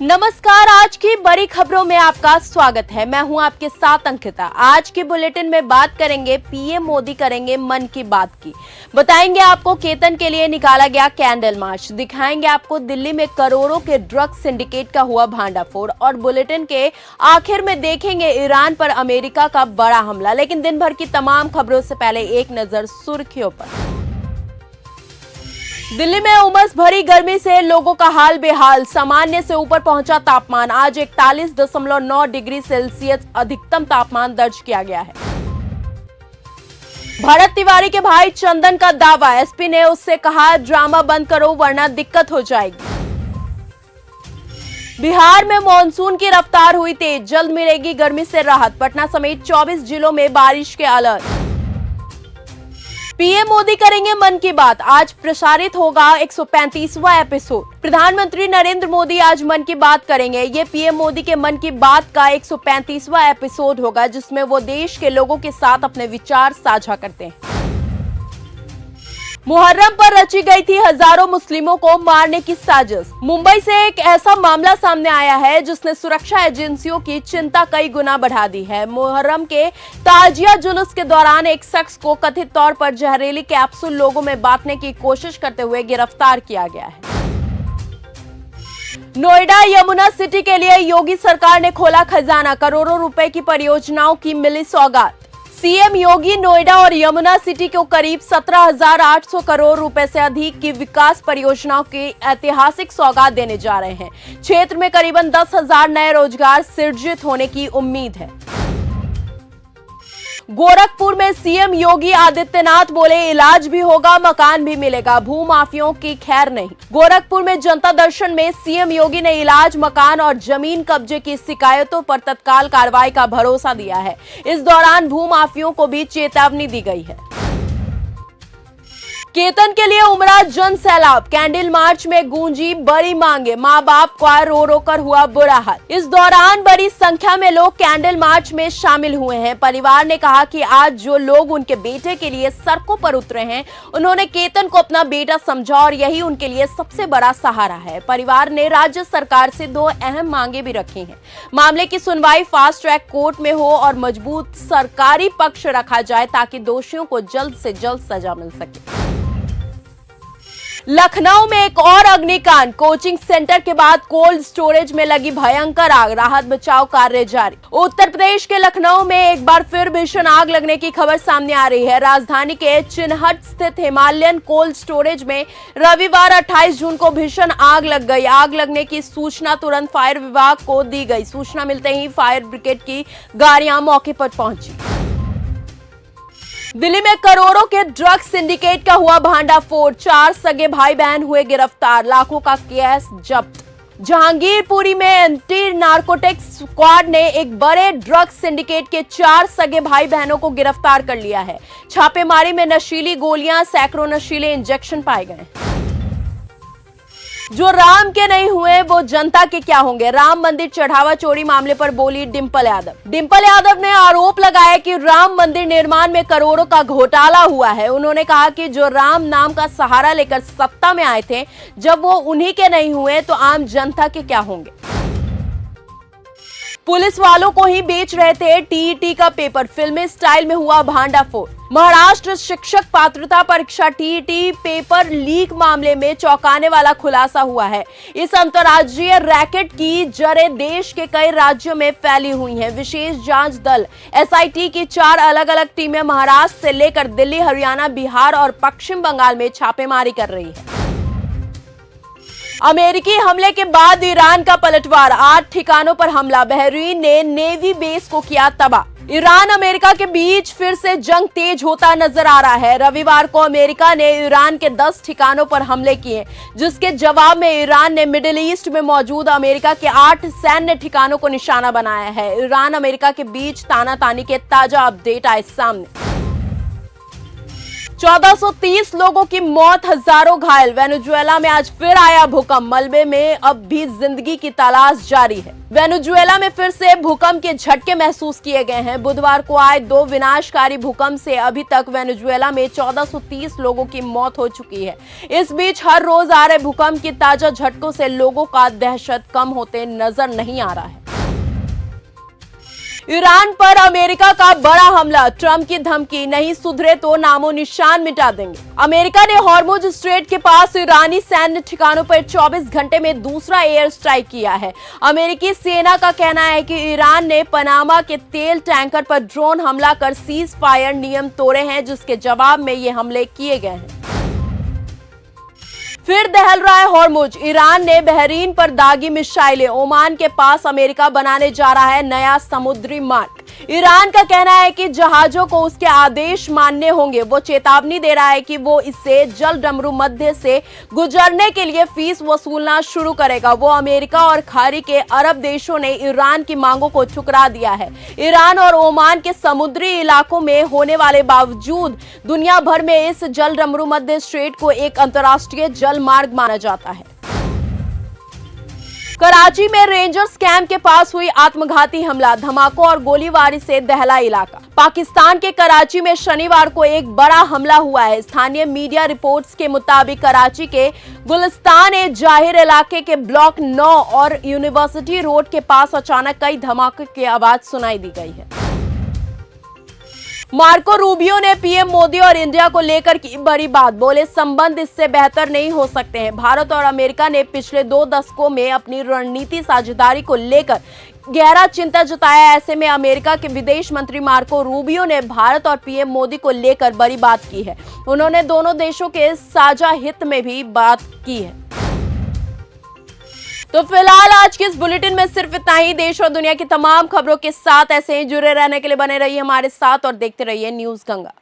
नमस्कार। आज की बड़ी खबरों में आपका स्वागत है। मैं हूं आपके साथ अंकिता। आज के बुलेटिन में बात करेंगे पीएम मोदी करेंगे मन की बात की। बताएंगे आपको केतन के लिए निकाला गया कैंडल मार्च, दिखाएंगे आपको दिल्ली में करोड़ों के ड्रग्स सिंडिकेट का हुआ भांडाफोड़ और बुलेटिन के आखिर में देखेंगे ईरान पर अमेरिका का बड़ा हमला। लेकिन दिन भर की तमाम खबरों से पहले एक नजर सुर्खियों पर। दिल्ली में उमस भरी गर्मी से लोगों का हाल बेहाल, सामान्य से ऊपर पहुंचा तापमान। आज 41.9 डिग्री सेल्सियस अधिकतम तापमान दर्ज किया गया है। भरत तिवारी के भाई चंदन का दावा, एसपी ने उससे कहा ड्रामा बंद करो वरना दिक्कत हो जाएगी। बिहार में मॉनसून की रफ्तार हुई तेज, जल्द मिलेगी गर्मी से राहत। पटना समेत 24 जिलों में बारिश के अलर्ट। पीएम मोदी करेंगे मन की बात, आज प्रसारित होगा 135वां एपिसोड। प्रधानमंत्री नरेंद्र मोदी आज मन की बात करेंगे। ये पीएम मोदी के मन की बात का 135वां एपिसोड होगा, जिसमें वो देश के लोगों के साथ अपने विचार साझा करते हैं। मुहर्रम पर रची गई थी हजारों मुस्लिमों को मारने की साजिश। मुंबई से एक ऐसा मामला सामने आया है जिसने सुरक्षा एजेंसियों की चिंता कई गुना बढ़ा दी है। मुहर्रम के ताजिया जुलूस के दौरान एक शख्स को कथित तौर पर जहरीली कैप्सूल लोगों में बांटने की कोशिश करते हुए गिरफ्तार किया गया है। नोएडा यमुना सिटी के लिए योगी सरकार ने खोला खजाना, करोड़ों रुपए की परियोजनाओं की मिली सौगात। सीएम योगी नोएडा और यमुना सिटी को करीब 17,800 करोड़ रुपए से अधिक की विकास परियोजनाओं की ऐतिहासिक सौगात देने जा रहे हैं। क्षेत्र में करीबन 10,000 नए रोजगार सृजित होने की उम्मीद है। गोरखपुर में सीएम योगी आदित्यनाथ बोले इलाज भी होगा, मकान भी मिलेगा, भूमाफियों की खैर नहीं। गोरखपुर में जनता दर्शन में सीएम योगी ने इलाज, मकान और जमीन कब्जे की शिकायतों पर तत्काल कार्रवाई का भरोसा दिया है। इस दौरान भूमाफियों को भी चेतावनी दी गई है। केतन के लिए उमड़ा जन सैलाब, कैंडल मार्च में गूंजी बड़ी मांगे, माँ बाप का रो रो कर हुआ बुरा हाल। इस दौरान बड़ी संख्या में लोग कैंडल मार्च में शामिल हुए हैं। परिवार ने कहा कि आज जो लोग उनके बेटे के लिए सड़कों पर उतरे हैं, उन्होंने केतन को अपना बेटा समझा और यही उनके लिए सबसे बड़ा सहारा है। परिवार ने राज्य सरकार से 2 अहम मांगे भी रखी हैं। मामले की सुनवाई फास्ट ट्रैक कोर्ट में हो और मजबूत सरकारी पक्ष रखा जाए ताकि दोषियों को जल्द से जल्द सजा मिल सके। लखनऊ में एक और अग्निकांड, कोचिंग सेंटर के बाद कोल्ड स्टोरेज में लगी भयंकर आग, राहत बचाव कार्य जारी। उत्तर प्रदेश के लखनऊ में एक बार फिर भीषण आग लगने की खबर सामने आ रही है। राजधानी के चिन्हट स्थित हिमालयन कोल्ड स्टोरेज में रविवार 28 जून को भीषण आग लग गई। आग लगने की सूचना तुरंत फायर विभाग को दी गई। सूचना मिलते ही फायर ब्रिगेड की गाड़ियां मौके पर पहुंची। दिल्ली में करोड़ों के ड्रग्स सिंडिकेट का हुआ भांडाफोड़, 4 सगे भाई बहन हुए गिरफ्तार, लाखों का कैश जब्त। जहांगीरपुरी में एंटी नार्कोटिक्स स्क्वाड ने एक बड़े ड्रग्स सिंडिकेट के 4 सगे भाई बहनों को गिरफ्तार कर लिया है। छापेमारी में नशीली गोलियां, सैकड़ों नशीले इंजेक्शन पाए गए। जो राम के नहीं हुए वो जनता के क्या होंगे, राम मंदिर चढ़ावा चोरी मामले पर बोली डिंपल यादव। डिंपल यादव ने आरोप लगाया कि राम मंदिर निर्माण में करोड़ों का घोटाला हुआ है। उन्होंने कहा कि जो राम नाम का सहारा लेकर सत्ता में आए थे, जब वो उन्हीं के नहीं हुए तो आम जनता के क्या होंगे। पुलिस वालों को ही बेच रहे थे टीईटी का पेपर, फिल्मी स्टाइल में हुआ भांडाफोड़। महाराष्ट्र शिक्षक पात्रता परीक्षा टीईटी पेपर लीक मामले में चौंकाने वाला खुलासा हुआ है। इस अंतर्राज्यीय रैकेट की जड़ें देश के कई राज्यों में फैली हुई हैं। विशेष जांच दल एसआईटी की 4 अलग अलग टीमें महाराष्ट्र से लेकर दिल्ली, हरियाणा, बिहार और पश्चिम बंगाल में छापेमारी कर रही है। अमेरिकी हमले के बाद ईरान का पलटवार, 8 ठिकानों पर हमला, बहरीन ने नेवी बेस को किया तबाह। ईरान अमेरिका के बीच फिर से जंग तेज होता नजर आ रहा है। रविवार को अमेरिका ने ईरान के 10 ठिकानों पर हमले किए, जिसके जवाब में ईरान ने मिडिल ईस्ट में मौजूद अमेरिका के 8 सैन्य ठिकानों को निशाना बनाया है। ईरान अमेरिका के बीच तानातानी के ताजा अपडेट आए सामने। 1430 लोगों की मौत, हजारों घायल। वेनेजुएला में आज फिर आया भूकंप, मलबे में अब भी जिंदगी की तलाश जारी है। वेनेजुएला में फिर से भूकंप के झटके महसूस किए गए हैं। बुधवार को आए 2 विनाशकारी भूकंप से अभी तक वेनेजुएला में 1430 लोगों की मौत हो चुकी है। इस बीच हर रोज आ रहे भूकंप की ताजा झटकों से लोगों का दहशत कम होते नजर नहीं आ रहा है। ईरान पर अमेरिका का बड़ा हमला, ट्रंप की धमकी, नहीं सुधरे तो नामो निशान मिटा देंगे। अमेरिका ने हॉर्मुज स्ट्रेट के पास ईरानी सैन्य ठिकानों पर 24 घंटे में दूसरा एयर स्ट्राइक किया है। अमेरिकी सेना का कहना है कि ईरान ने पनामा के तेल टैंकर पर ड्रोन हमला कर सीज फायर नियम तोड़े हैं, जिसके जवाब में ये हमले किए गए हैं। फिर दहल रहा है हॉर्मुज, ईरान ने बहरीन पर दागी मिसाइलें, ओमान के पास अमेरिका बनाने जा रहा है नया समुद्री मार्ग। ईरान का कहना है कि जहाजों को उसके आदेश मानने होंगे। वो चेतावनी दे रहा है कि वो इससे जल डमरू मध्य से गुजरने के लिए फीस वसूलना शुरू करेगा। वो अमेरिका और खाड़ी के अरब देशों ने ईरान की मांगों को ठुकरा दिया है। ईरान और ओमान के समुद्री इलाकों में होने वाले बावजूद दुनिया भर में इस जल डमरू मध्य स्ट्रेट को एक अंतर्राष्ट्रीय जल मार्ग माना जाता है। कराची में रेंजर्स कैंप के पास हुई आत्मघाती हमला, धमाकों और गोलीबारी से दहला इलाका। पाकिस्तान के कराची में शनिवार को एक बड़ा हमला हुआ है। स्थानीय मीडिया रिपोर्ट्स के मुताबिक कराची के गुलिस्तान ए जाहिर इलाके के ब्लॉक 9 और यूनिवर्सिटी रोड के पास अचानक कई धमाके की आवाज सुनाई दी गई है। मार्को रूबियो ने पीएम मोदी और इंडिया को लेकर की बड़ी बात, बोले संबंध इससे बेहतर नहीं हो सकते हैं। भारत और अमेरिका ने पिछले 2 दशकों में अपनी रणनीति साझेदारी को लेकर गहरा चिंता जताया। ऐसे में अमेरिका के विदेश मंत्री मार्को रूबियो ने भारत और पीएम मोदी को लेकर बड़ी बात की है। उन्होंने दोनों देशों के साझा हित में भी बात की है। तो फिलहाल आज के इस बुलेटिन में सिर्फ इतना ही। देश और दुनिया की तमाम खबरों के साथ ऐसे ही जुड़े रहने के लिए बने रहिए हमारे साथ और देखते रहिए न्यूज़ गंगा।